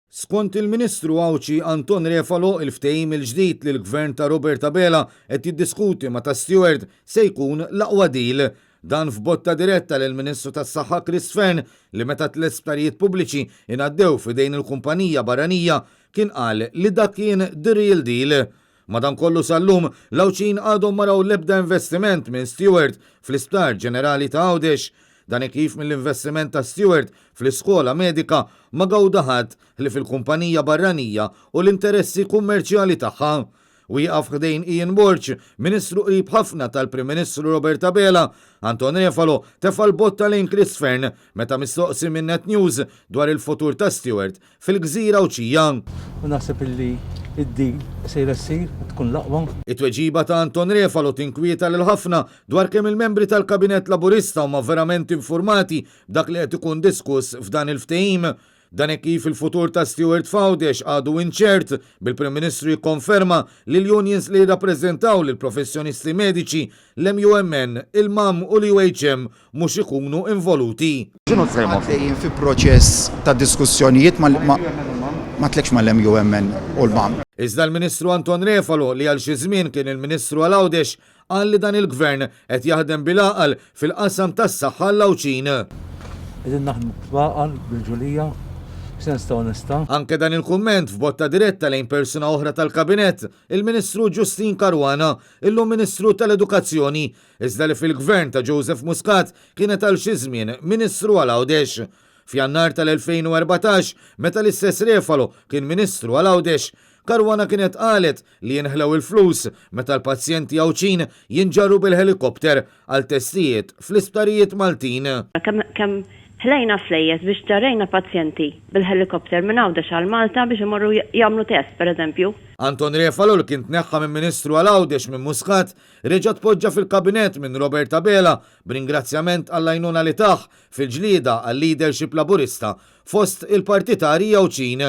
Skont il-Ministru Awċi Anton Refalo, il-ftehim il-ġdid li l-Gvern ta' Robert Abela qed jiddiskuti ma' ta' Stewart se jkun l-aqwa deal. Dan f'botta diretta lill-Ministru tas-Saħħa Chris Fern li meta l-isptarijiet pubbliċi ingħaddew f'idejn il-kumpanija barranija kien qal li dak kien the real deal. Madankollu sal-lum l-Awċin għadhom maraw l-ebda investiment minn Stewart fl-Isptar Ġenerali ta' Għawdex. Dan kif mill-investiment ta' Stewart fl-iskola medika ma gawdaħat li fil-kumpanija barranija u l-interessi kummerċjali tagħha. Wieqaf ħdejn Ian Borch, Ministru qrib ħafna tal-Prim Ministru Robert Abela, Anton Refalo tefal botta lejn Chris Fern meta mistoqsi minn Net News dwar il-futur ta' Stewart fil-Gżira Awċija. U naħseb illi id-din sejra ssir tkun l-aqwa. It-tweġiba ta' Anton Refalo tinkwieta lil ħafna dwar kemm il-membri tal-Kabinett Laburista huma verament informati dak li qed ikun diskuss f'dan il-ftehim. Dan kif il-futur ta' Stewart f'Għawdex għadu inċert bil-Prim Ministru jikkonferma li l-unions li jirrappreżentaw lil professjonisti mediċi l-MUMN, il-MAM u l-UHM mhux ikunu involuti. Ġinu għaddejjin fi proċess ta' diskussjonijiet ma tlekx mal-MUMN u l-MAM. Iżda l-Ministru Anton Refalo li għal xi żmien kien il-Ministru għal Għawdex qal li dan il-Gvern qed jaħdem bil-għaqal fil-qasam tas-saħħa l-Awċin. Qegħdin naħdmu b'għaqal bil-ġulija. Sens ta' onesta. Anke dan il-kumment f'botta diretta lejn persuna oħra tal-Kabinett, il-Ministru Ġustin Karwana, illum Ministru tal-Edukazzjoni, iżda li fil-Gvern ta' Joseph Muscat kienet għal xi żmien Ministru għal Għawdex. F'Jannar tal-2014, meta l-istess Refalo kien Ministru għal Għawdex, Karwana kienet qalet li jinħlew il-flus meta l-pazjenti Awċin jinġarru bil-helikopter għal testijiet fl-isptarijiet Maltin. Kemm ħlejna flejjes biex ġarrejna pazjenti bil-helikopter minn Għawdex għal Malta biex imorru jagħmlu test, pereżempju. Anton Refalo li kien tneħħa minn Ministru għal Għawdex minn Muscat reġa' tpoġġa fil-Kabinett minn Robert Abela b'ringrazzjament għall-għajnuna li taħ fil-ġlieda għal-leadership laburista fost il-partitari Awċin.